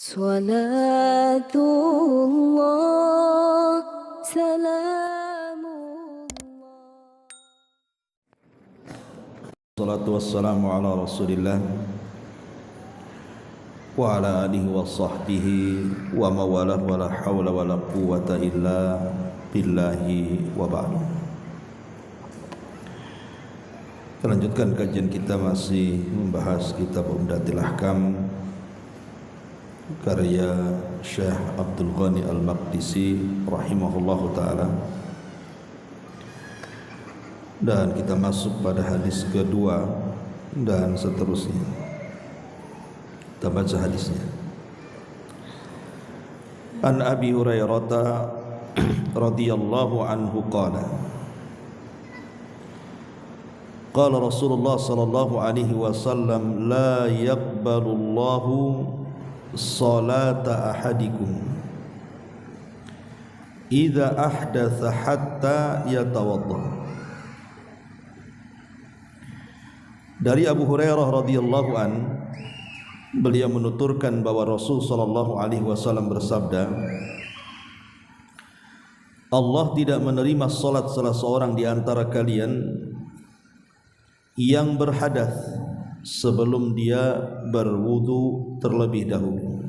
Salatullah, salamullah. Salatu wassalamu ala rasulillah wa ala alihi wa sahbihi wa mawalah wa la hawla wa la quwata illa billahi wa ba'du. Kita lanjutkan kajian kita, masih membahas kitab Umdatul Ahkam karya Syekh Abdul Ghani Al-Maqdisi rahimahullahu ta'ala, dan kita masuk pada hadis kedua dan seterusnya. Kita baca hadisnya. An Abi Hurairah radhiyallahu anhu qala qala Rasulullah sallallahu alaihi wasallam la yaqbalullahu salata ahadikum idza ahdatha hatta yatawadda. Dari Abu Hurairah radhiyallahu an, beliau menuturkan bahwa Rasul sallallahu alaihi wasallam bersabda, Allah tidak menerima salat salah seorang di antara kalian yang berhadas sebelum dia berwudu terlebih dahulu.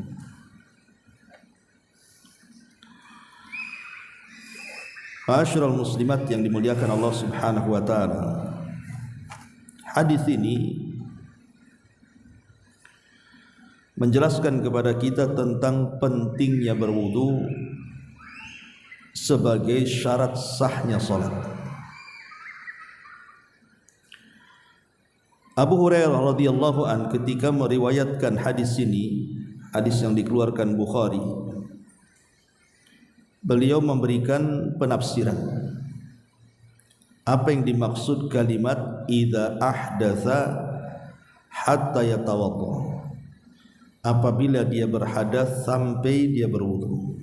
Ma'asyiral muslimat yang dimuliakan Allah Subhanahu wa taala, hadis ini menjelaskan kepada kita tentang pentingnya berwudu sebagai syarat sahnya salat. Abu Hurairah radhiyallahu an ketika meriwayatkan hadis ini, hadis yang dikeluarkan Bukhari, beliau memberikan penafsiran apa yang dimaksud kalimat idza ahdatsa hatta yatawadda, apabila dia berhadas sampai dia berwudu.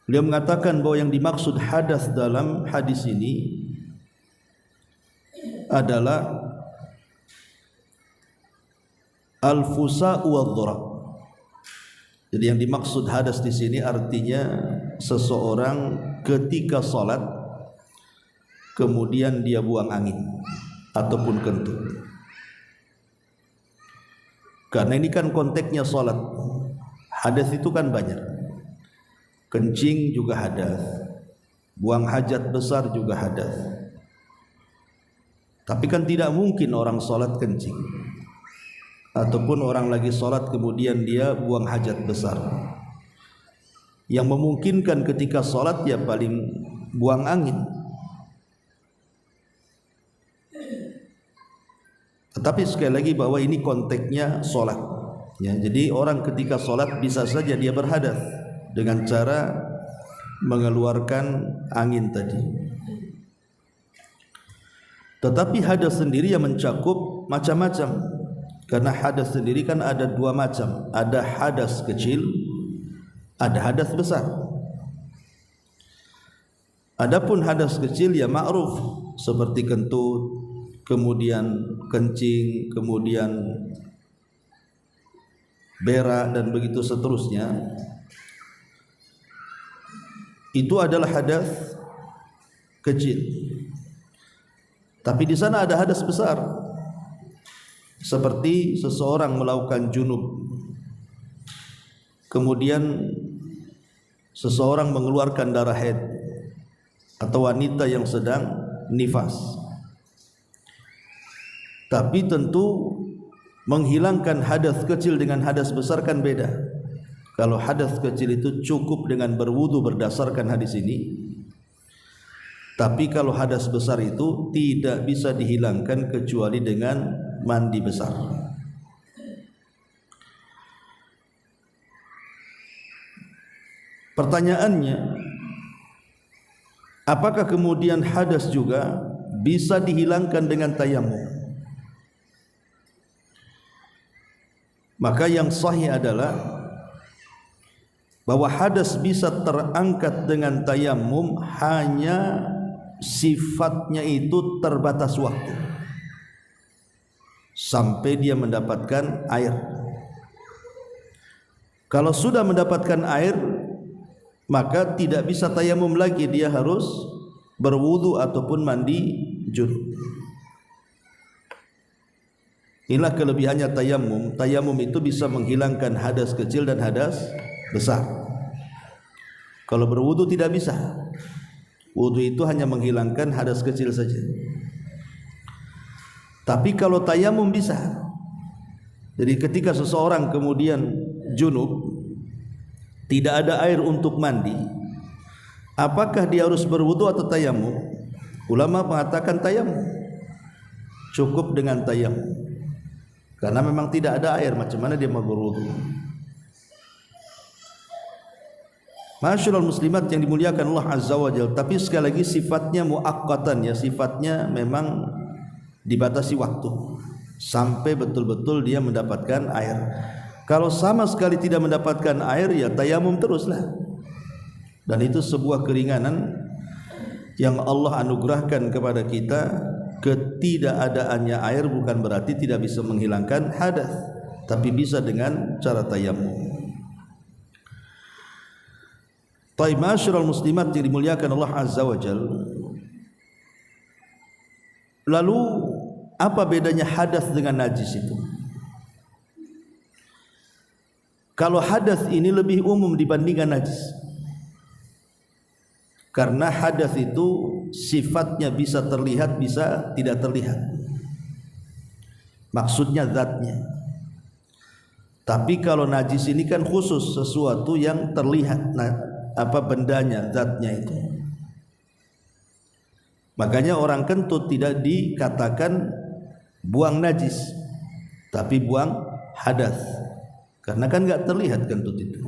Beliau mengatakan bahwa yang dimaksud hadas dalam hadis ini adalah al-fusa wadh-dhara. Jadi yang dimaksud hadas di sini artinya seseorang ketika salat kemudian dia buang angin ataupun kentut. Karena ini kan konteksnya salat. Hadas itu kan banyak. Kencing juga hadas. Buang hajat besar juga hadas. Tapi kan tidak mungkin orang salat kencing, ataupun orang lagi salat kemudian dia buang hajat besar. Yang memungkinkan ketika salat ya paling buang angin. Tetapi sekali lagi bahwa ini konteksnya salat. Ya, jadi orang ketika salat bisa saja dia berhadas dengan cara mengeluarkan angin tadi. Tetapi hadas sendiri yang mencakup macam-macam. Karena hadas sendiri kan ada dua macam. Ada hadas kecil, ada hadas besar. Adapun hadas kecil ya ma'ruf, seperti kentut, kemudian kencing, kemudian berak dan begitu seterusnya. Itu adalah hadas kecil. Tapi di sana ada hadas besar, seperti seseorang melakukan junub, kemudian seseorang mengeluarkan darah haid, atau wanita yang sedang nifas. Tapi tentu menghilangkan hadas kecil dengan hadas besar kan beda. Kalau hadas kecil itu cukup dengan berwudu berdasarkan hadis ini. Tapi kalau hadas besar itu tidak bisa dihilangkan kecuali dengan mandi besar. Pertanyaannya, apakah kemudian hadas juga bisa dihilangkan dengan tayamum? Maka yang sahih adalah bahwa hadas bisa terangkat dengan tayamum hanya sifatnya itu terbatas waktu sampai dia mendapatkan air. Kalau sudah mendapatkan air, maka tidak bisa tayamum lagi, dia harus berwudu ataupun mandi junub. Inilah kelebihannya tayamum. Tayamum itu bisa menghilangkan hadas kecil dan hadas besar. Kalau berwudu tidak bisa. Wudu itu hanya menghilangkan hadas kecil saja. Tapi kalau tayamum bisa. Jadi ketika seseorang kemudian junub, tidak ada air untuk mandi, apakah dia harus berwudu atau tayamum? Ulama mengatakan tayamum, cukup dengan tayamum, karena memang tidak ada air, macam mana dia mau berwudu? Masyaallah muslimat yang dimuliakan Allah Azza wa Jalla. Tapi sekali lagi sifatnya muaqqatan, ya, sifatnya memang dibatasi waktu sampai betul-betul dia mendapatkan air. Kalau sama sekali tidak mendapatkan air, ya tayamum teruslah. Dan itu sebuah keringanan yang Allah anugerahkan kepada kita. Ketidakadaannya air bukan berarti tidak bisa menghilangkan hadas, tapi bisa dengan cara tayamum. Taib masyarul muslimat yang dimuliakan Allah Azza wa Jalla. Lalu apa bedanya hadas dengan najis itu? Kalau hadas ini lebih umum dibandingkan najis, karena hadas itu sifatnya bisa terlihat, bisa tidak terlihat. Maksudnya zatnya. Tapi kalau najis ini kan khusus, sesuatu yang terlihat, apa bendanya, zatnya itu. Makanya orang kentut tidak dikatakan buang najis, tapi buang hadas, karena kan enggak terlihat kentut itu.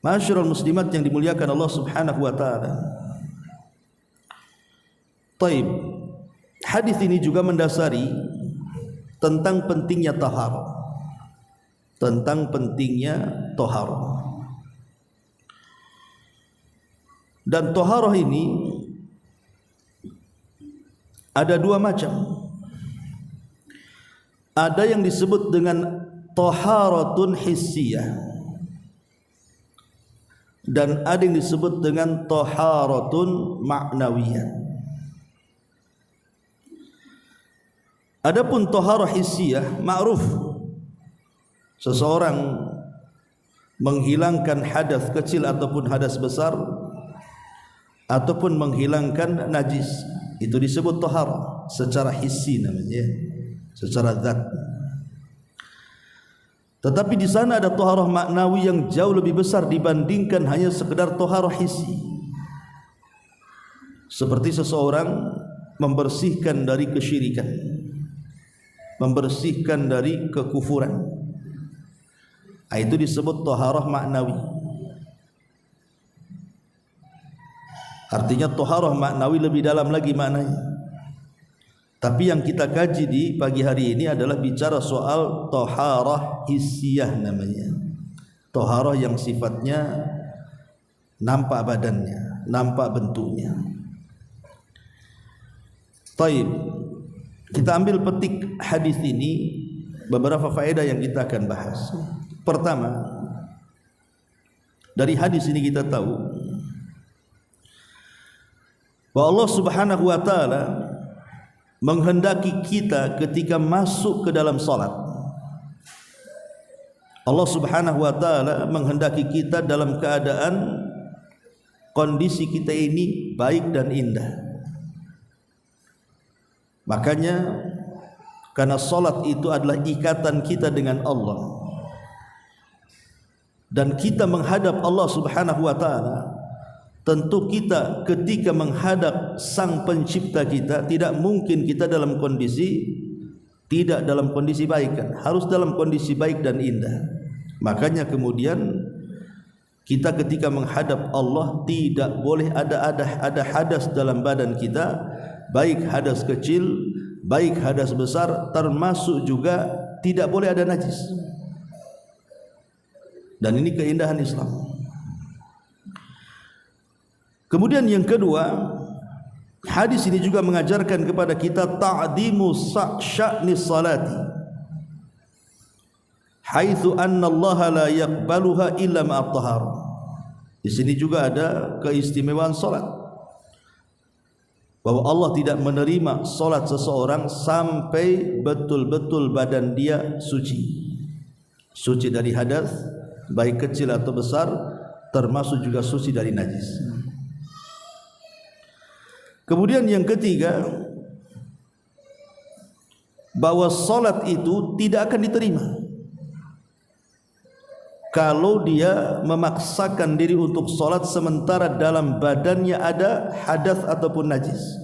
Masyarul muslimat yang dimuliakan Allah Subhanahu wa taala. Taib. Hadis ini juga mendasari tentang pentingnya taharah. Tentang pentingnya taharah. Dan taharah ini ada dua macam. Ada yang disebut dengan taharatun hissiyah, dan ada yang disebut dengan taharatun ma'nawiyah. Adapun taharah hissiyah ma'ruf, seseorang menghilangkan hadas kecil ataupun hadas besar, ataupun menghilangkan najis, itu disebut taharah secara hissi namanya, secara zat. Tetapi di sana ada taharah maknawi yang jauh lebih besar dibandingkan hanya sekedar taharah hissi. Seperti seseorang membersihkan dari kesyirikan, membersihkan dari kekufuran, itu disebut taharah maknawi. Artinya taharah maknawi lebih dalam lagi maknanya. Tapi yang kita kaji di pagi hari ini adalah bicara soal taharah hissiyah namanya. Taharah yang sifatnya nampak badannya, nampak bentuknya. Taib. Kita ambil petik hadis ini beberapa faedah yang kita akan bahas. Pertama, dari hadis ini kita tahu bahwa Allah Subhanahu wa taala menghendaki kita ketika masuk ke dalam salat. Allah Subhanahu wa taala menghendaki kita dalam keadaan kondisi kita ini baik dan indah. Makanya karena salat itu adalah ikatan kita dengan Allah, dan kita menghadap Allah Subhanahu wa taala, tentu kita ketika menghadap Sang Pencipta kita tidak mungkin kita dalam kondisi tidak dalam kondisi baik, kan? Harus dalam kondisi baik dan indah. Makanya kemudian kita ketika menghadap Allah tidak boleh ada hadas dalam badan kita, baik hadas kecil, baik hadas besar, termasuk juga tidak boleh ada najis. Dan ini keindahan Islam. Kemudian yang kedua, hadis ini juga mengajarkan kepada kita ta'dimu sya'ni salati, haitsu anna Allah la yaqbaluha illa ma'at tahar. Di sini juga ada keistimewaan salat, bahwa Allah tidak menerima salat seseorang sampai betul-betul badan dia suci, suci dari hadas baik kecil atau besar, termasuk juga suci dari najis. Kemudian yang ketiga, bahwa salat itu tidak akan diterima kalau dia memaksakan diri untuk salat sementara dalam badannya ada hadas ataupun najis.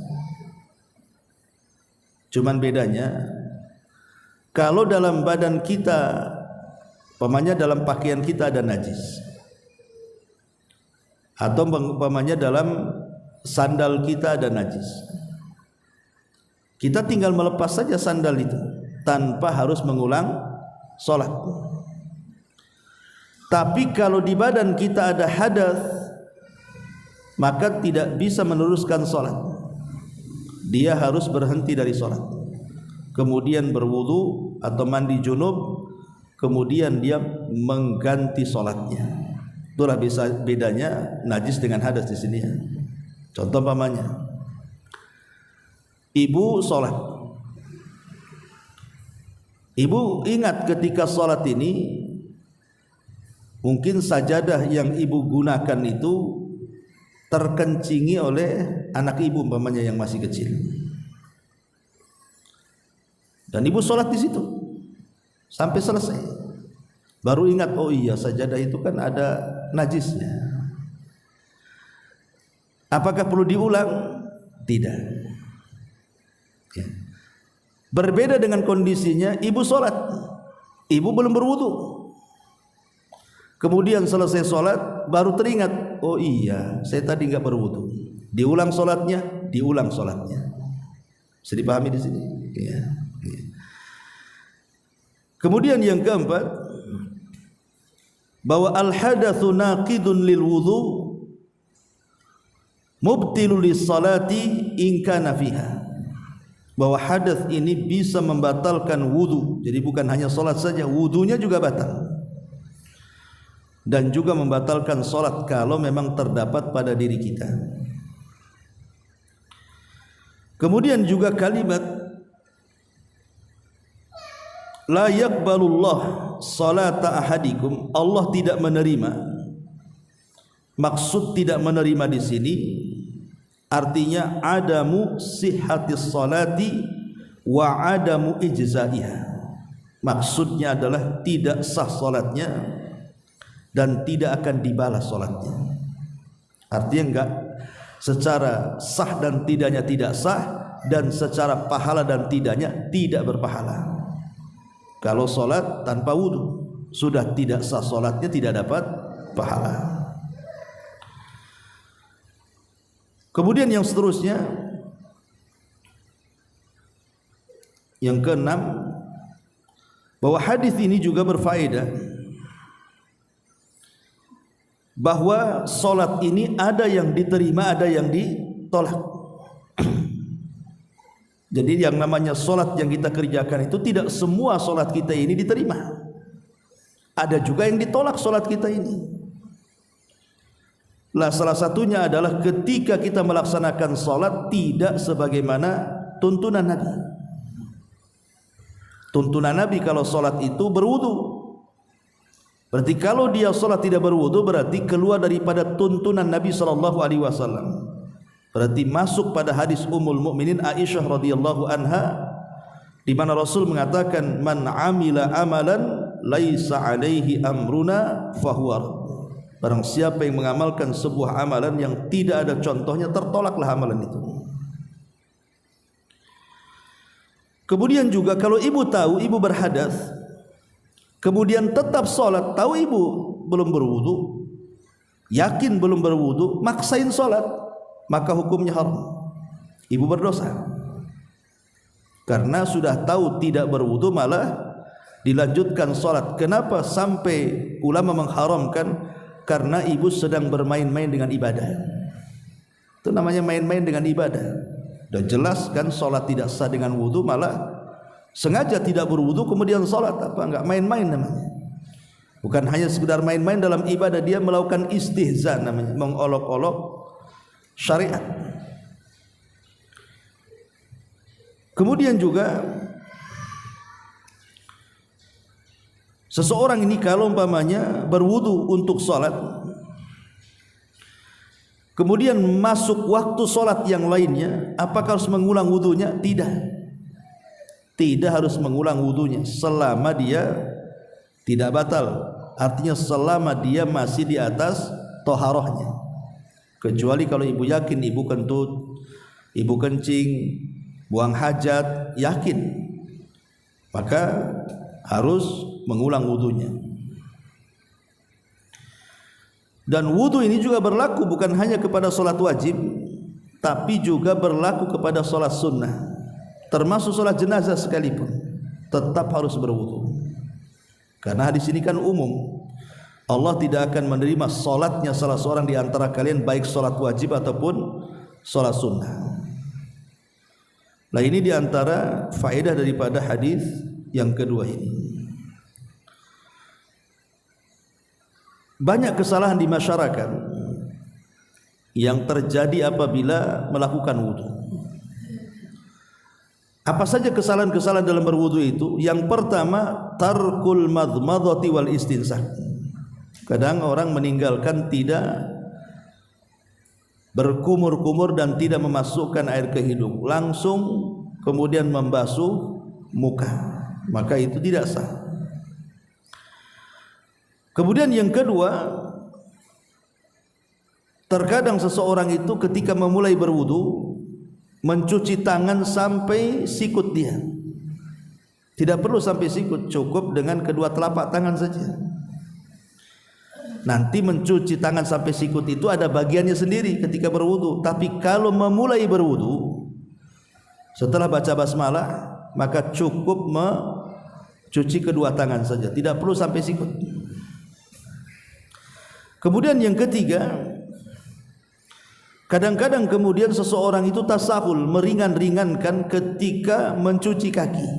Cuman bedanya, kalau dalam badan kita, umpamanya dalam pakaian kita ada najis, atau umpamanya dalam sandal kita ada najis, kita tinggal melepas saja sandal itu tanpa harus mengulang sholat. Tapi kalau di badan kita ada hadas, maka tidak bisa meneruskan sholat. Dia harus berhenti dari sholat, kemudian berwudu atau mandi junub, kemudian dia mengganti sholatnya. Itulah bedanya najis dengan hadas di sini. Contoh umpamanya, ibu sholat, ibu ingat ketika sholat ini mungkin sajadah yang ibu gunakan itu terkencingi oleh anak ibu umpamanya yang masih kecil, dan ibu sholat di situ sampai selesai, baru ingat, oh iya sajadah itu kan ada najisnya. Apakah perlu diulang? Tidak. Ya. Berbeda dengan kondisinya ibu sholat, ibu belum berwudu, kemudian selesai sholat baru teringat, oh iya saya tadi nggak berwudu. Diulang sholatnya, diulang sholatnya. Bisa dipahami di sini? Ya. Ya. Kemudian yang keempat, bahwa al-hadatsu naqidun lil wudu mubtilul lis salati in kana fiha. Bahwa hadas ini bisa membatalkan wudu. Jadi bukan hanya salat saja, wudunya juga batal. Dan juga membatalkan salat kalau memang terdapat pada diri kita. Kemudian juga kalimat la yaqbalullah salata ahadikum, Allah tidak menerima. Maksud tidak menerima di sini artinya adamu sihhatis salati wa adamu ijzaiha. Maksudnya adalah tidak sah salatnya dan tidak akan dibalas salatnya. Artinya enggak secara sah dan tidaknya tidak sah, dan secara pahala dan tidaknya tidak berpahala. Kalau salat tanpa wudu sudah tidak sah salatnya, tidak dapat pahala. Kemudian yang seterusnya, yang keenam, bahwa hadis ini juga berfaedah bahwa solat ini ada yang diterima, ada yang ditolak. Jadi yang namanya solat yang kita kerjakan itu tidak semua solat kita ini diterima. Ada juga yang ditolak solat kita ini. Lah salah satunya adalah ketika kita melaksanakan solat tidak sebagaimana tuntunan Nabi. Tuntunan Nabi kalau solat itu berwudu. Berarti kalau dia solat tidak berwudu berarti keluar daripada tuntunan Nabi SAW. Berarti masuk pada hadis Ummul Mukminin Aisyah radhiyallahu anha, di mana Rasul mengatakan man amila amalan laisa alaihi amruna fahuwa. Barang siapa yang mengamalkan sebuah amalan yang tidak ada contohnya, tertolaklah amalan itu. Kemudian juga kalau ibu tahu ibu berhadas, kemudian tetap sholat, tahu ibu belum berwudu, yakin belum berwudu, maksain sholat, maka hukumnya haram. Ibu berdosa karena sudah tahu tidak berwudu malah dilanjutkan sholat. Kenapa sampai ulama mengharamkan? Karena ibu sedang bermain-main dengan ibadah. Itu namanya main-main dengan ibadah. Dan jelas kan sholat tidak sah dengan wudu, malah sengaja tidak berwudu kemudian sholat, apa enggak main-main namanya. Bukan hanya sekedar main-main dalam ibadah, dia melakukan istihza namanya, mengolok-olok syariat. Kemudian juga seseorang ini kalau umpamanya berwudu untuk sholat, kemudian masuk waktu sholat yang lainnya, apakah harus mengulang wudunya? Tidak harus mengulang wudunya selama dia tidak batal. Artinya selama dia masih di atas toharohnya. Kecuali kalau ibu yakin, ibu kentut, ibu kencing, buang hajat, yakin, maka harus mengulang wudunya. Dan wudu ini juga berlaku bukan hanya kepada sholat wajib, tapi juga berlaku kepada sholat sunnah, termasuk sholat jenazah sekalipun tetap harus berwudu. Karena hadis ini kan umum, Allah tidak akan menerima sholatnya salah seorang di antara kalian, baik sholat wajib ataupun sholat sunnah. Nah, ini di antara faedah daripada hadis yang kedua ini. Banyak kesalahan di masyarakat yang terjadi apabila melakukan wudu. Apa saja kesalahan-kesalahan dalam berwudu itu? Yang pertama, tarkul madmadhati wal istinsaq. Kadang orang meninggalkan tidak berkumur-kumur dan tidak memasukkan air ke hidung, langsung kemudian membasuh muka, maka itu tidak sah. Kemudian yang kedua, terkadang seseorang itu ketika memulai berwudu mencuci tangan sampai sikut dia. Tidak perlu sampai sikut, cukup dengan kedua telapak tangan saja. Nanti mencuci tangan sampai sikut itu ada bagiannya sendiri ketika berwudu. Tapi kalau memulai berwudu setelah baca basmalah, maka cukup mencuci kedua tangan saja, tidak perlu sampai sikut. Kemudian yang ketiga, kadang-kadang kemudian seseorang itu tasahul, meringan-ringankan ketika mencuci kaki.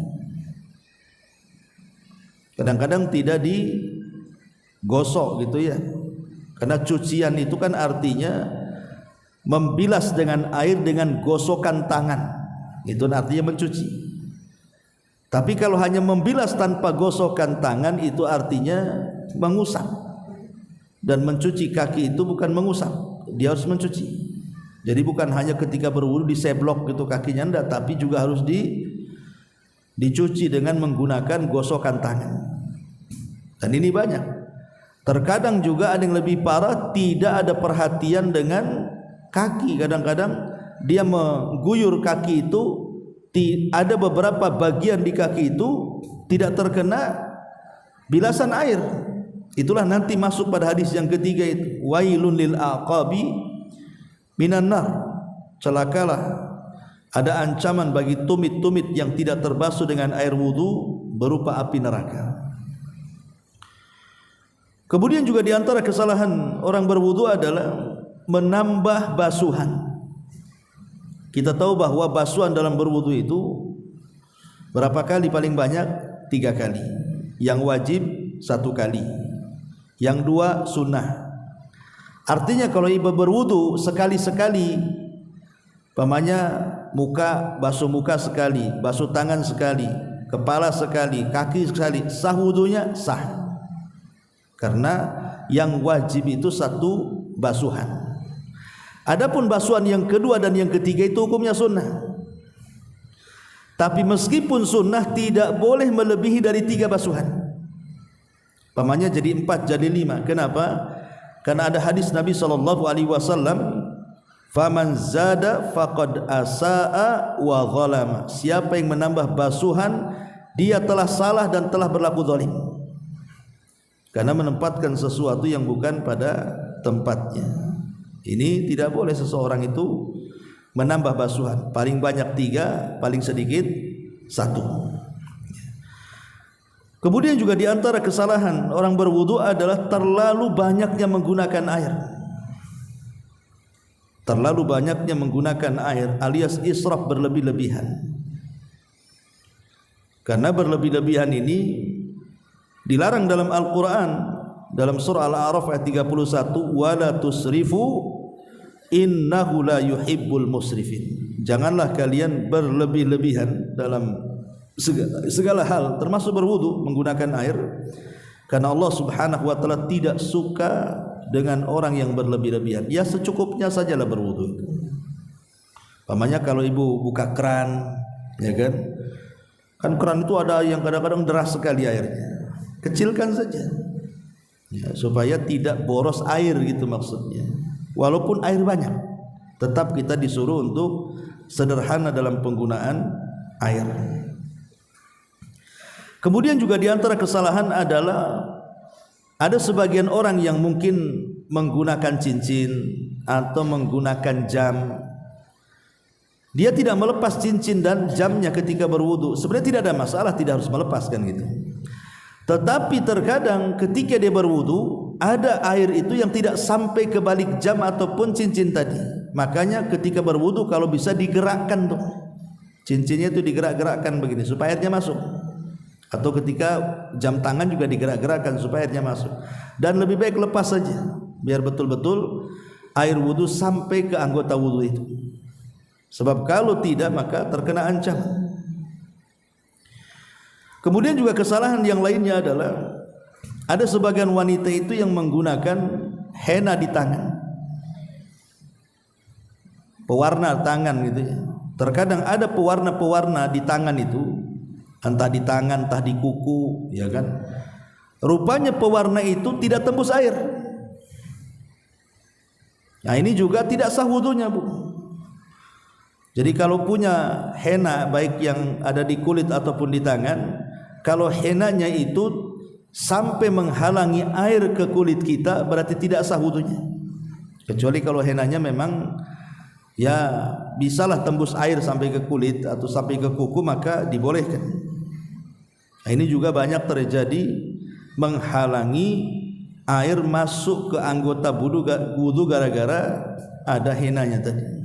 Kadang-kadang tidak digosok gitu ya. Karena cucian itu kan artinya membilas dengan air dengan gosokan tangan. Itu artinya mencuci. Tapi kalau hanya membilas tanpa gosokan tangan, itu artinya mengusap. Dan mencuci kaki itu bukan mengusap, dia harus mencuci. Jadi bukan hanya ketika berwudu diseblok gitu kakinya, enggak, tapi juga harus dicuci dengan menggunakan gosokan tangan. Dan ini banyak. Terkadang juga ada yang lebih parah, tidak ada perhatian dengan kaki. Kadang-kadang dia mengguyur kaki itu, ada beberapa bagian di kaki itu tidak terkena bilasan air. Itulah nanti masuk pada hadis yang ketiga itu, wailun lil aqabi minan nar. Celakalah, ada ancaman bagi tumit-tumit yang tidak terbasuh dengan air wudu berupa api neraka. Kemudian juga di antara kesalahan orang berwudu adalah menambah basuhan. Kita tahu bahwa basuhan dalam berwudu itu berapa kali? Paling banyak 3 kali. Yang wajib 1 kali. Yang 2 sunnah. Artinya kalau ibu berwudu sekali-sekali, umpamanya muka, basuh muka sekali, basuh tangan sekali, kepala sekali, kaki sekali, sah wudunya? Sah. Karena yang wajib itu 1 basuhan. Adapun basuhan yang kedua dan yang ketiga itu hukumnya sunnah. Tapi meskipun sunnah tidak boleh melebihi dari 3 basuhan. Umpamanya jadi 4, jadi 5. Kenapa? Karena ada hadis Nabi SAW, faman zada faqad asaa wa zalama. Siapa yang menambah basuhan, dia telah salah dan telah berlaku zalim. Karena menempatkan sesuatu yang bukan pada tempatnya. Ini tidak boleh seseorang itu menambah basuhan. Paling banyak 3, paling sedikit 1. Kemudian juga di antara kesalahan orang berwudu adalah terlalu banyaknya menggunakan air. Terlalu banyaknya menggunakan air alias israf, berlebih-lebihan. Karena berlebih-lebihan ini dilarang dalam Al-Quran. dalam surah Al-A'raf ayat 31, wala tusrifu innahu la yuhibbul musrifin. Janganlah kalian berlebih-lebihan dalam segala hal, termasuk berwudu menggunakan air, karena Allah Subhanahu wa taala tidak suka dengan orang yang berlebih-lebihan. Ya secukupnya sajalah berwudu itu. Pamannya kalau ibu buka keran, ya kan keran itu ada yang kadang-kadang deras sekali airnya, kecilkan saja ya, supaya tidak boros air gitu maksudnya. Walaupun air banyak, tetap kita disuruh untuk sederhana dalam penggunaan air. Kemudian juga diantara kesalahan adalah ada sebagian orang yang mungkin menggunakan cincin atau menggunakan jam. Dia tidak melepas cincin dan jamnya ketika berwudu. Sebenarnya tidak ada masalah, tidak harus melepaskan gitu. Tetapi terkadang ketika dia berwudu, ada air itu yang tidak sampai ke balik jam ataupun cincin tadi. Makanya ketika berwudu kalau bisa digerakkan tuh, cincinnya itu digerak-gerakkan begini supaya airnya masuk. Atau ketika jam tangan juga digerak-gerakkan supaya airnya masuk. Dan lebih baik lepas saja, biar betul-betul air wudu sampai ke anggota wudu itu. Sebab kalau tidak maka terkena ancaman. Kemudian juga kesalahan yang lainnya adalah ada sebagian wanita itu yang menggunakan henna di tangan, pewarna tangan gitu ya. Terkadang ada pewarna-pewarna di tangan itu, entah di tangan entah di kuku, ya kan. Rupanya pewarna itu tidak tembus air. Nah ini juga tidak sah wudunya, Bu. Jadi kalau punya henna baik yang ada di kulit ataupun di tangan, kalau hennanya itu sampai menghalangi air ke kulit kita, berarti tidak sah wudunya. Kecuali kalau hennanya memang ya bisalah tembus air sampai ke kulit atau sampai ke kuku, maka dibolehkan. Nah, ini juga banyak terjadi menghalangi air masuk ke anggota wudu gara-gara ada hennanya tadi.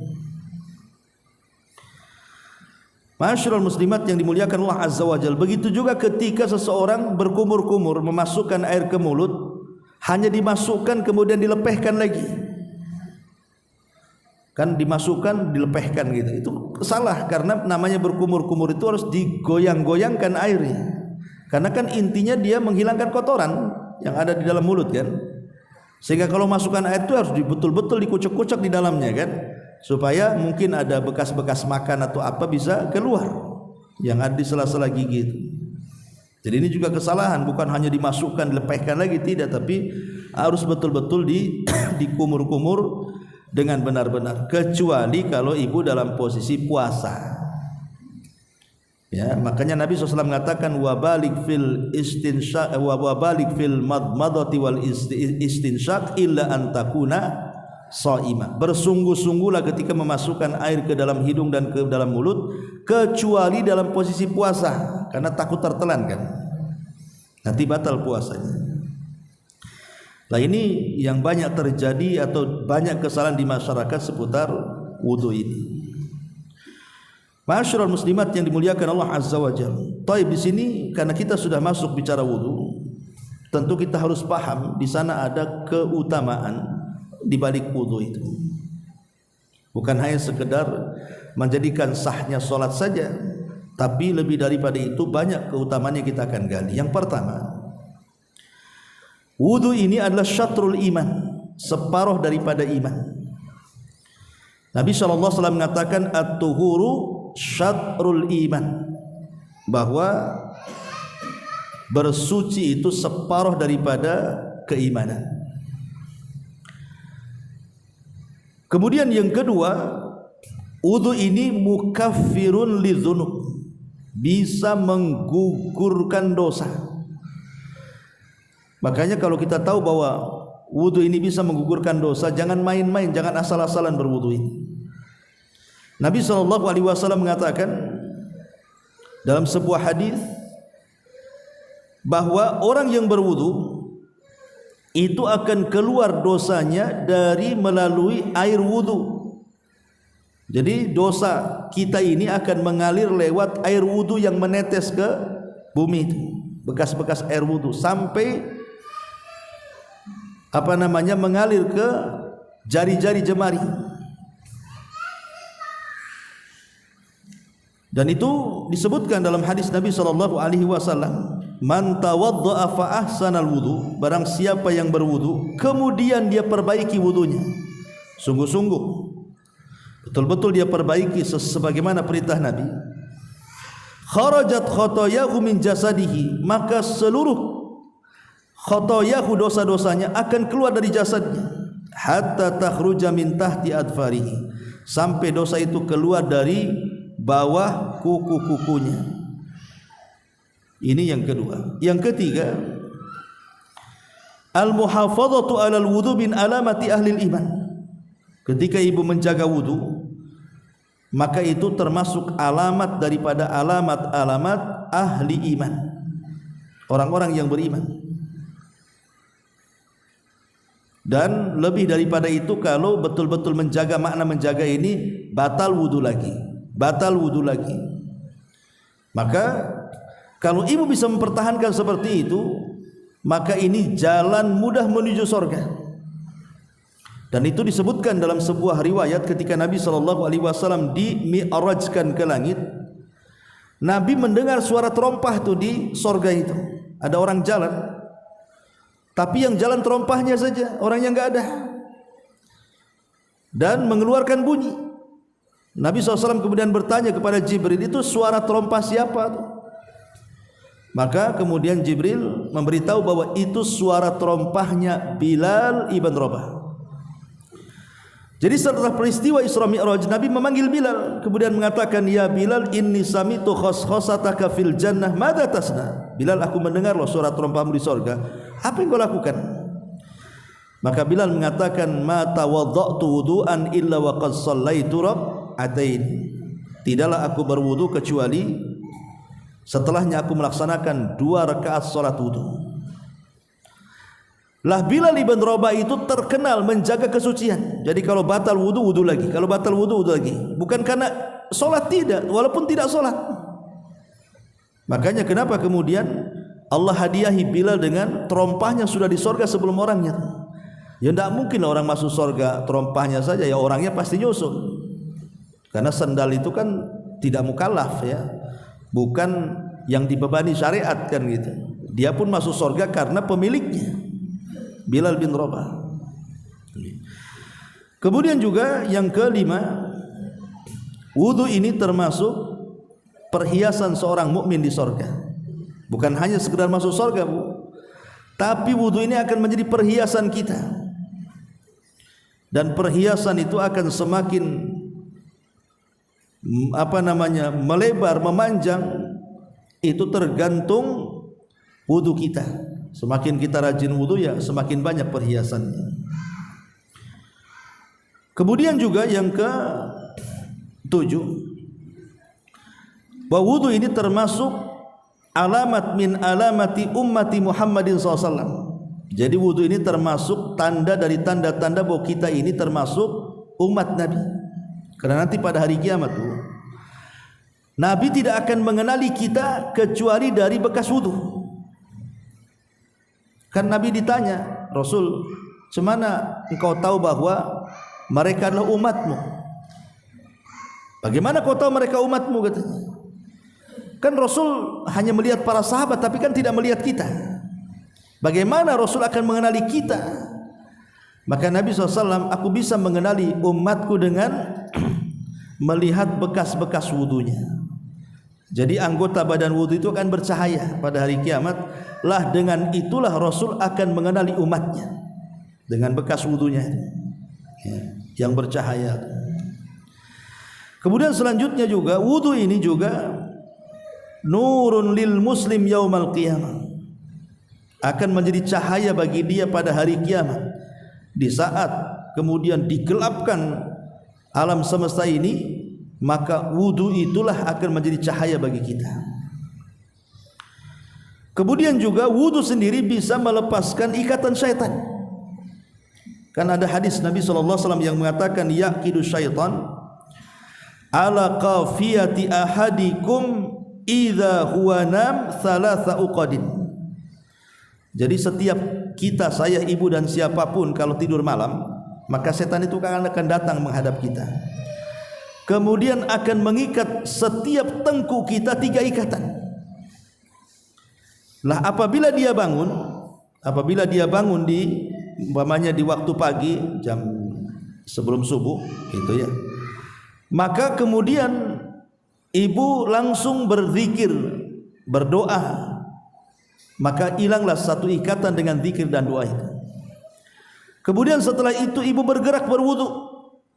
Ma'asyiral muslimat yang dimuliakan Allah Azza wa Jalla, begitu juga ketika seseorang berkumur-kumur memasukkan air ke mulut, hanya dimasukkan kemudian dilepehkan lagi. Kan dimasukkan dilepehkan gitu. Itu salah, karena namanya berkumur-kumur itu harus digoyang-goyangkan airnya. Karena kan intinya dia menghilangkan kotoran yang ada di dalam mulut kan. Sehingga kalau masukkan air itu harus betul-betul dikucek-kucek di dalamnya kan, supaya mungkin ada bekas-bekas makan atau apa bisa keluar yang ada di sela-sela gigi itu. Jadi ini juga kesalahan, bukan hanya dimasukkan dilepehkan lagi, tidak, tapi harus betul-betul dikumur-kumur dengan benar-benar, kecuali kalau ibu dalam posisi puasa. Ya, makanya Nabi SAW mengatakan wabalik fil istinsyaq wabalik fil madmadati wal istinsyaq illa antakuna shaimah. Bersungguh-sungguhlah ketika memasukkan air ke dalam hidung dan ke dalam mulut, kecuali dalam posisi puasa, karena takut tertelan kan, nanti batal puasanya. Nah ini yang banyak terjadi atau banyak kesalahan di masyarakat seputar wudu ini. Ma'asyiral muslimat yang dimuliakan Allah Azza wa Jalla. Taib di sini karena kita sudah masuk bicara wudu, tentu kita harus paham di sana ada keutamaan di balik wudu itu. Bukan hanya sekedar menjadikan sahnya salat saja, tapi lebih daripada itu banyak keutamaan yang kita akan gali. Yang pertama, wudu ini adalah syatrul iman, separuh daripada iman. Nabi SAW mengatakan at-tuhuru syatrul iman, bahwa bersuci itu separuh daripada keimanan. Kemudian yang kedua, wudu ini mukaffirun lidzunub, bisa menggugurkan dosa. Makanya kalau kita tahu bahwa wudu ini bisa menggugurkan dosa, jangan main-main, jangan asal-asalan berwudu ini. Nabi SAW mengatakan dalam sebuah hadis bahwa orang yang berwudu itu akan keluar dosanya dari melalui air wudu. Jadi dosa kita ini akan mengalir lewat air wudu yang menetes ke bumi itu, bekas-bekas air wudu, sampai mengalir ke jari-jari jemari. Dan itu disebutkan dalam hadis Nabi sallallahu alaihi wasallam, man tawaddaa fa ahsanal wudu, barang siapa yang berwudu kemudian dia perbaiki wudunya, sungguh-sungguh betul-betul dia perbaiki sebagaimana perintah Nabi, kharajat khotoyahu min jasadihi, maka seluruh khotoyahu, dosa-dosanya akan keluar dari jasadnya, hatta takhruja min tahti adfarihi, sampai dosa itu keluar dari bawah kuku-kukunya. Ini yang kedua. Yang ketiga, al-muhafadzatu 'alal wudu min alamati ahli iman. Ketika ibu menjaga wudu, maka itu termasuk alamat daripada alamat-alamat ahli iman, orang-orang yang beriman. Dan lebih daripada itu, kalau betul-betul menjaga, makna menjaga ini batal wudu lagi. Maka kalau ibu bisa mempertahankan seperti itu, maka ini jalan mudah menuju surga. Dan itu disebutkan dalam sebuah riwayat ketika Nabi SAW di-mi'rajkan ke langit, Nabi mendengar suara terompah itu di surga itu. Ada orang jalan, tapi yang jalan terompahnya saja, orangnya enggak ada, dan mengeluarkan bunyi. Nabi SAW kemudian bertanya kepada Jibril, itu suara terompah siapa? Maka kemudian Jibril memberitahu bahwa itu suara terompahnya Bilal ibn Rabah. Jadi setelah peristiwa Isra Mi'raj, Nabi memanggil Bilal, kemudian mengatakan, ya Bilal, inni samitu khoskhosataka fil jannah, madza tasna? Bilal, aku mendengar loh suara terompahmu di sorga, apa yang kau lakukan? Maka Bilal mengatakan, ma tawadda'tu wudu'an illa wa qad shallaitu rak'atain. Tidaklah aku berwudu kecuali setelahnya aku melaksanakan 2 rakaat salat wudu. Lah Bilal ibn Rabah itu terkenal menjaga kesucian. Jadi kalau batal wudu, wudu lagi. Kalau batal wudu, wudu lagi. Bukan karena solat tidak, walaupun tidak solat. Makanya kenapa kemudian Allah hadiahi Bilal dengan terompahnya sudah di sorga sebelum orangnya. Ya tidak mungkin orang masuk sorga terompahnya saja, ya orangnya pasti nyusul. Karena sendal itu kan tidak mukallaf, ya, bukan yang dibebani syariat kan gitu. Dia pun masuk sorga karena pemiliknya, Bilal bin Rabah. Kemudian juga yang kelima, wudu ini termasuk perhiasan seorang mukmin di sorga. Bukan hanya sekedar masuk sorga, Bu, tapi wudu ini akan menjadi perhiasan kita. Dan perhiasan itu akan semakin melebar, memanjang, itu tergantung wudu kita. Semakin kita rajin wudu, ya semakin banyak perhiasannya. Kemudian juga yang ke-7, bahwa wudu ini termasuk alamat min alamati ummati Muhammadin SAW. Jadi wudu ini termasuk tanda dari tanda-tanda bahwa kita ini termasuk umat Nabi. Karena nanti pada hari kiamat, Nabi tidak akan mengenali kita kecuali dari bekas wudu. Kan Nabi ditanya, Rasul, cemana engkau tahu bahwa mereka adalah umatmu? Bagaimana kau tahu mereka umatmu, katanya. Kan Rasul hanya melihat para sahabat, tapi kan tidak melihat kita. Bagaimana Rasul akan mengenali kita? Maka Nabi SAW, aku bisa mengenali umatku dengan melihat bekas-bekas wudunya. Jadi anggota badan wudu itu akan bercahaya pada hari kiamat. Lah dengan itulah Rasul akan mengenali umatnya, dengan bekas wudunya, ya, yang bercahaya. Kemudian selanjutnya juga, wudu ini juga nurun lil muslim yaumal qiyamah, akan menjadi cahaya bagi dia pada hari kiamat. Di saat kemudian digelapkan alam semesta ini, maka wudu itulah akan menjadi cahaya bagi kita. Kemudian juga wudu sendiri bisa melepaskan ikatan syaitan. Kan ada hadis Nabi SAW yang mengatakan, yaqidu syaitan ala qafiyati ahadikum idza huwa nam thalatha uqadin. Jadi setiap kita, saya, ibu dan siapapun kalau tidur malam, maka setan itu akan datang menghadap kita. Kemudian akan mengikat setiap tengkuk kita 3 ikatan. Lah apabila dia bangun di umpamanya di waktu pagi jam sebelum subuh gitu ya, maka kemudian ibu langsung berzikir, berdoa, maka hilanglah satu ikatan dengan zikir dan doa itu. Kemudian setelah itu ibu bergerak berwudu,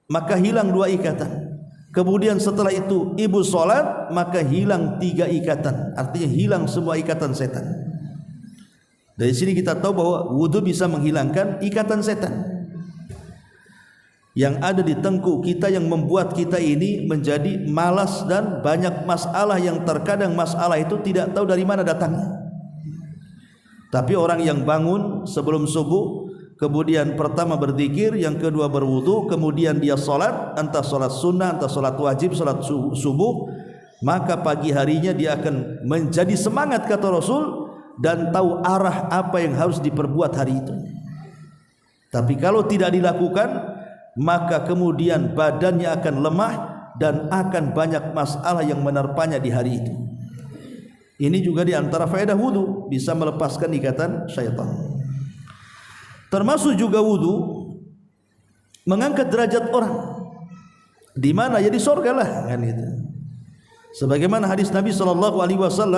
maka hilang 2 ikatan. Kemudian setelah itu ibu sholat, maka hilang 3 ikatan. Artinya hilang semua ikatan setan. Dari sini kita tahu bahwa wudu bisa menghilangkan ikatan setan yang ada di tengkuk kita, yang membuat kita ini menjadi malas dan banyak masalah yang terkadang masalah itu tidak tahu dari mana datangnya. Tapi orang yang bangun sebelum subuh, kemudian pertama berzikir, yang kedua berwudu, kemudian dia sholat, entah sholat sunnah, entah sholat wajib, sholat subuh, maka pagi harinya dia akan menjadi semangat kata Rasul dan tahu arah apa yang harus diperbuat hari itu. Tapi kalau tidak dilakukan, maka kemudian badannya akan lemah dan akan banyak masalah yang menerpanya di hari itu. Ini juga di antara faedah wudu, bisa melepaskan ikatan syaitan. Termasuk juga wudu mengangkat derajat orang. Di mana? Ya di surga lah kan itu. Sebagaimana hadis Nabi SAW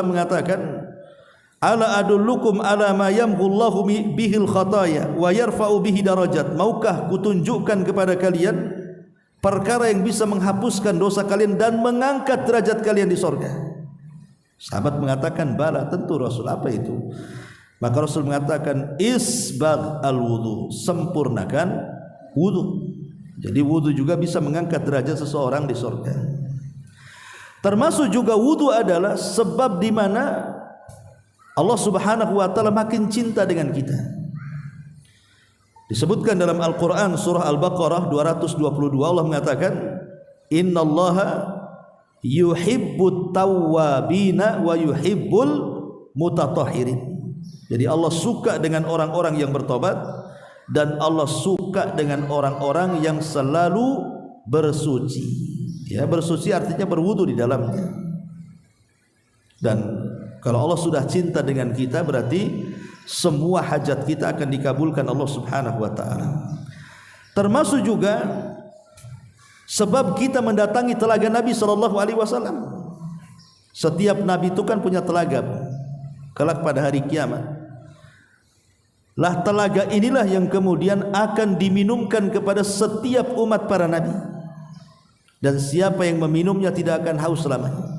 mengatakan, ala adullukum ala ma yamhullahu bihil khataya wa yarfa'u bihi darajat. Maukah kutunjukkan kepada kalian perkara yang bisa menghapuskan dosa kalian dan mengangkat derajat kalian di surga? Sahabat mengatakan, bala, tentu Rasul. Apa itu? Maka Rasul mengatakan, isbagh al-wudu, sempurnakan wudu. Jadi wudu juga bisa mengangkat derajat seseorang di surga. Termasuk juga wudu adalah sebab di mana Allah Subhanahu wa taala makin cinta dengan kita. Disebutkan dalam Al-Qur'an surah Al-Baqarah 222, Allah mengatakan, innallaha yuhibbut tawwabina wa yuhibbul mutatahhirin. Jadi Allah suka dengan orang-orang yang bertobat dan Allah suka dengan orang-orang yang selalu bersuci. Ya, bersuci artinya berwudu di dalamnya. Dan kalau Allah sudah cinta dengan kita, berarti semua hajat kita akan dikabulkan Allah Subhanahu wa taala. Termasuk juga sebab kita mendatangi telaga Nabi SAW. Setiap nabi itu kan punya telaga kelak pada hari kiamat. Lah telaga inilah yang kemudian akan diminumkan kepada setiap umat para nabi, dan siapa yang meminumnya tidak akan haus selamanya.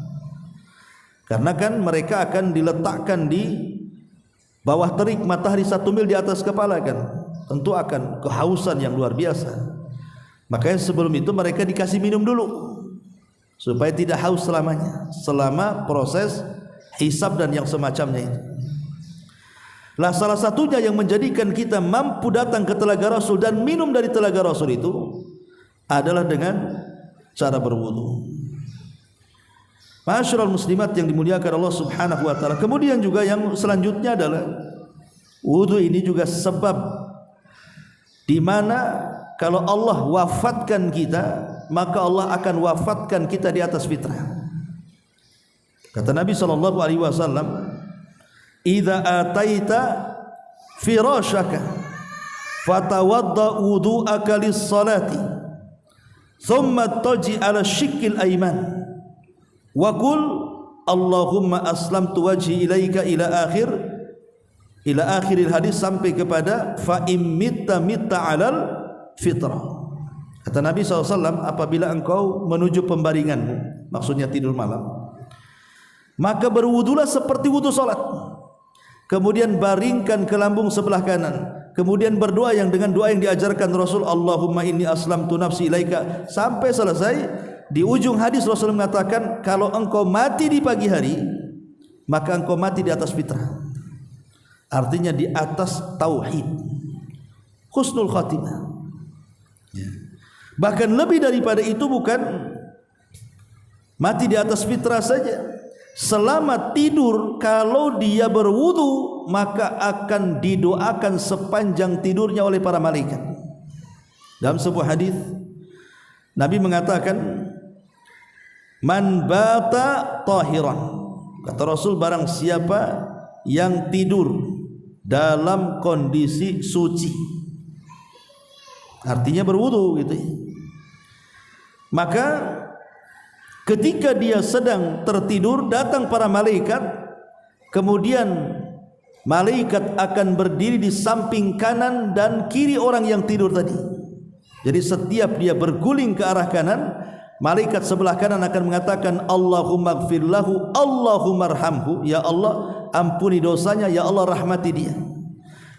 Karena kan mereka akan diletakkan di bawah terik matahari 1 mil di atas kepala, kan tentu akan kehausan yang luar biasa. Makanya sebelum itu mereka dikasih minum dulu supaya tidak haus selamanya, selama proses hisab dan yang semacamnya itu. Lah salah satunya yang menjadikan kita mampu datang ke telaga Rasul dan minum dari telaga Rasul itu adalah dengan cara berwudu. Ma'asyiral muslimat yang dimuliakan Allah Subhanahu wa taala. Kemudian juga yang selanjutnya adalah wudu ini juga sebab di mana kalau Allah wafatkan kita, maka Allah akan wafatkan kita di atas fitrah. Kata Nabi SAW, idza ataita firashaka fatawadda wudu'aka lis-salati thumma taji ala shikkil ayman wa qul Allahumma aslamtu wajhi ilaika ila akhiril hadis, sampai kepada fa imitta mitta alal fitrah. Kata Nabi SAW, apabila engkau menuju pembaringanmu, maksudnya tidur malam, maka berwudulah seperti wudu salat. Kemudian baringkan ke lambung sebelah kanan. Kemudian berdoa yang dengan doa yang diajarkan Rasul, Allahumma inni aslamtu nafsi ilaika, sampai selesai. Di ujung hadis Rasul mengatakan, kalau engkau mati di pagi hari, maka engkau mati di atas fitrah. Artinya di atas tauhid, husnul khatimah. Ya. Bahkan lebih daripada itu, bukan mati di atas fitrah saja, selama tidur kalau dia berwudu maka akan didoakan sepanjang tidurnya oleh para malaikat. Dalam sebuah hadis Nabi mengatakan, man bata tahiran, kata Rasul, barang siapa yang tidur dalam kondisi suci, artinya berwudu gitu ya, maka ketika dia sedang tertidur datang para malaikat, kemudian malaikat akan berdiri di samping kanan dan kiri orang yang tidur tadi. Jadi setiap dia berguling ke arah kanan, malaikat sebelah kanan akan mengatakan Allahumma gfir lahu, Allahumma arhamhu, ya Allah ampuni dosanya, ya Allah rahmati dia.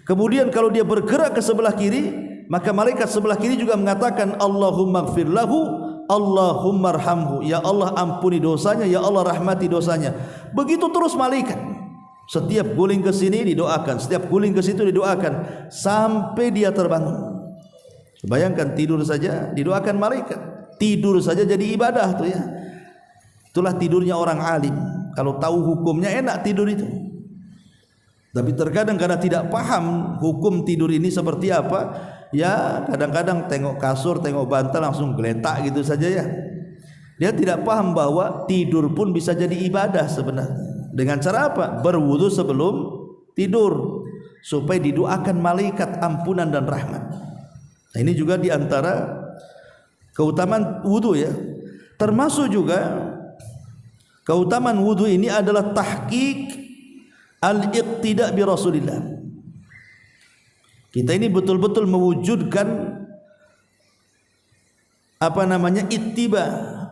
Kemudian kalau dia bergerak ke sebelah kiri, maka malaikat sebelah kiri juga mengatakan Allahumma gfir lahu, Allahumma arhamhu, ya Allah ampuni dosanya, ya Allah rahmati dosanya. Begitu terus malaikat, setiap guling ke sini didoakan, setiap guling ke situ didoakan sampai dia terbangun. Bayangkan tidur saja didoakan malaikat, tidur saja jadi ibadah tuh ya. Itulah tidurnya orang alim. Kalau tahu hukumnya enak tidur itu. Tapi terkadang karena tidak paham hukum tidur ini seperti apa, ya kadang-kadang tengok kasur, tengok bantal langsung geletak gitu saja ya. Dia tidak paham bahwa tidur pun bisa jadi ibadah sebenarnya. Dengan cara apa? Berwudu sebelum tidur supaya didoakan malaikat ampunan dan rahmat. Nah, ini juga diantara keutamaan wudu ya. Termasuk juga keutamaan wudu ini adalah tahqiq al-iqtida bi Rasulillah. Kita ini betul-betul mewujudkan ittiba,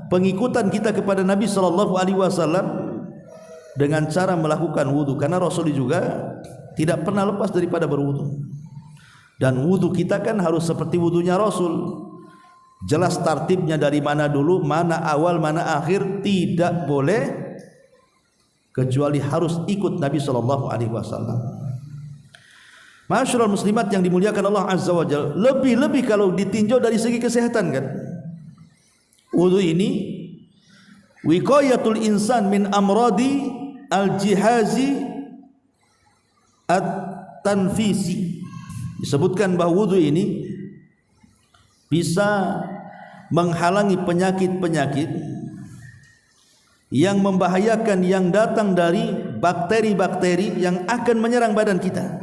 pengikutan kita kepada Nabi sallallahu alaihi wasallam dengan cara melakukan wudu, karena Rasul juga tidak pernah lepas daripada berwudu. Dan wudu kita kan harus seperti wudunya Rasul. Jelas tartibnya dari mana dulu, mana awal, mana akhir, tidak boleh kecuali harus ikut Nabi sallallahu alaihi wasallam. Masyaallah muslimat yang dimuliakan Allah Azza wa Jalla, lebih-lebih kalau ditinjau dari segi kesehatan kan. Wudu ini wiqayatul insan min amradi al-jihazi at-tanfisi. Disebutkan bahwa wudu ini bisa menghalangi penyakit-penyakit yang membahayakan yang datang dari bakteri-bakteri yang akan menyerang badan kita.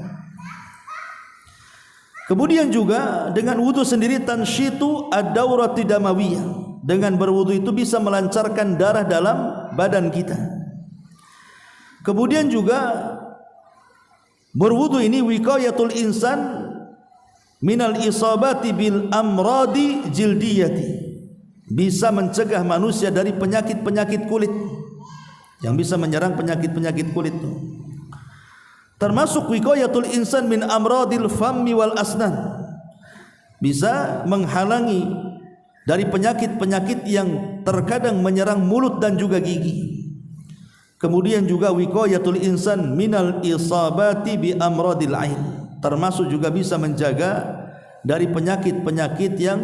Kemudian juga dengan wudu sendiri tansyitu ad-daurati damawiyah. Dengan berwudu itu bisa melancarkan darah dalam badan kita. Kemudian juga berwudu ini wiqayatul insan minal isabati bil amradi jildiyati. Bisa mencegah manusia dari penyakit-penyakit kulit yang bisa menyerang penyakit-penyakit kulit itu. Termasuk wiqayatul insan min amradil fammi wal asnan, bisa menghalangi dari penyakit-penyakit yang terkadang menyerang mulut dan juga gigi. Kemudian juga wiqayatul insan minal isabati bi amradil ain, termasuk juga bisa menjaga dari penyakit-penyakit yang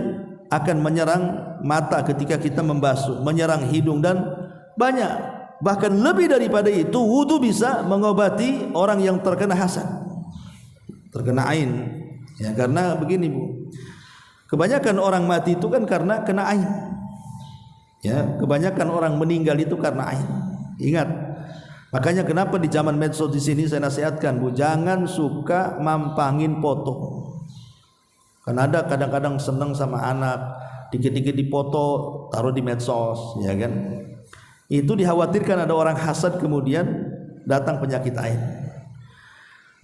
akan menyerang mata ketika kita membasuh, menyerang hidung dan banyak. Bahkan lebih daripada itu, wudu bisa mengobati orang yang terkena hasad, terkena ain. Ya, karena begini Bu, kebanyakan orang mati itu kan karena kena ain. Ya, kebanyakan orang meninggal itu karena ain. Ingat, makanya kenapa di zaman medsos di sini saya nasihatkan Bu, jangan suka mampangin foto. Karena ada kadang-kadang senang sama anak, dikit-dikit dipoto, taruh di medsos, ya kan? Itu dikhawatirkan ada orang hasad kemudian datang penyakit ain.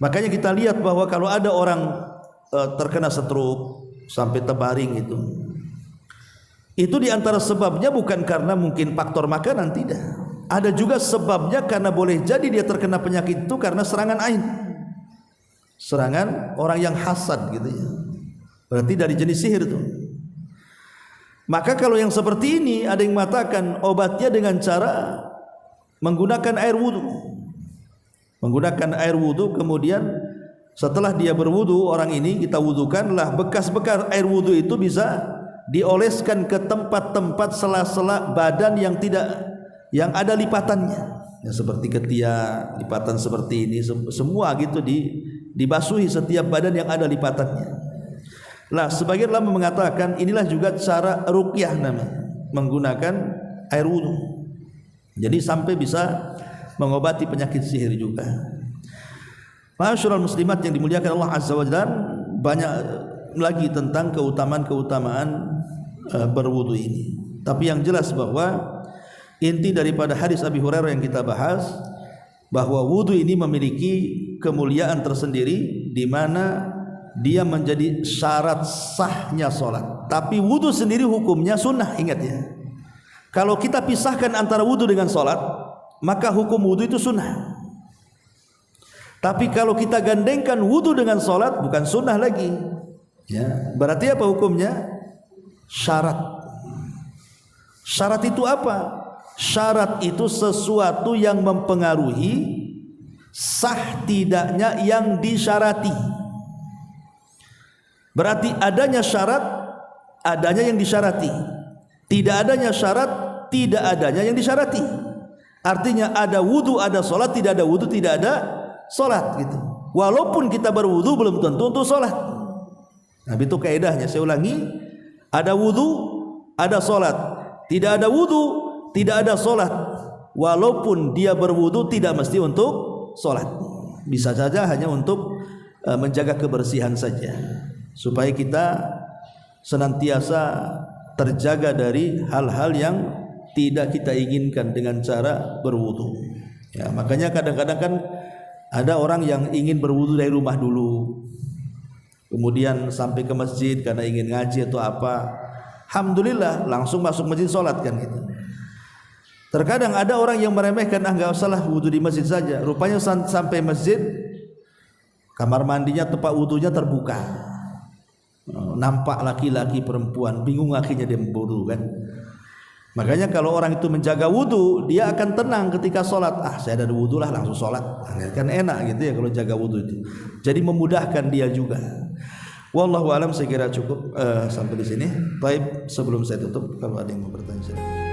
Makanya kita lihat bahwa kalau ada orang terkena stroke sampai terbaring itu diantara sebabnya bukan karena mungkin faktor makanan, tidak. Ada juga sebabnya karena boleh jadi dia terkena penyakit itu karena serangan ain, serangan orang yang hasad gitu ya. Berarti dari jenis sihir itu. Maka kalau yang seperti ini ada yang mengatakan obatnya dengan cara menggunakan air wudu. Menggunakan air wudu, kemudian setelah dia berwudu, orang ini kita wudukanlah, bekas-bekas air wudu itu bisa dioleskan ke tempat-tempat sela-sela badan yang ada lipatannya. ya, seperti ketiak, lipatan seperti ini, semua gitu dibasuhi setiap badan yang ada lipatannya. Lah sebagian ulama mengatakan inilah juga cara ruqyah namanya, menggunakan air wudu. Jadi sampai bisa mengobati penyakit sihir juga. Ma'asyiral muslimat yang dimuliakan Allah Azza wa Jalla, banyak lagi tentang keutamaan-keutamaan berwudu ini. Tapi yang jelas bahwa inti daripada hadis Abi Hurairah yang kita bahas, bahwa wudu ini memiliki kemuliaan tersendiri di mana dia menjadi syarat sahnya solat. Tapi wudu sendiri hukumnya sunnah, ingat ya. Kalau kita pisahkan antara wudu dengan solat, maka hukum wudu itu sunnah. Tapi kalau kita gandengkan wudu dengan solat, bukan sunnah lagi. Ya, berarti apa hukumnya? Syarat. Syarat itu apa? Syarat itu sesuatu yang mempengaruhi sah tidaknya yang disyarati. Berarti adanya syarat, adanya yang disyarati. Tidak adanya syarat, tidak adanya yang disyarati. Artinya ada wudu, ada solat, tidak ada wudu, tidak ada solat gitu. Walaupun kita berwudu belum tentu untuk solat. Nah itu kaidahnya, saya ulangi. Ada wudu, ada solat. Tidak ada wudu, tidak ada solat. Walaupun dia berwudu tidak mesti untuk solat. Bisa saja hanya untuk menjaga kebersihan saja, supaya kita senantiasa terjaga dari hal-hal yang tidak kita inginkan dengan cara berwudu. Ya, makanya kadang-kadang kan ada orang yang ingin berwudu dari rumah dulu, kemudian sampai ke masjid karena ingin ngaji atau apa. Alhamdulillah langsung masuk masjid sholat kan gitu. Terkadang ada orang yang meremehkan, nggak usahlah wudu di masjid saja. Rupanya sampai masjid, kamar mandinya, tempat wudunya terbuka. Nampak laki-laki perempuan, bingung akhirnya dia berwudu kan. Makanya kalau orang itu menjaga wudu, dia akan tenang ketika sholat. Saya ada wudu lah, langsung sholat. Kan enak gitu ya kalau jaga wudu itu. Jadi memudahkan dia juga. Wallahu a'lam, saya kira cukup sampai di sini. Baik, sebelum saya tutup, kalau ada yang mau bertanya.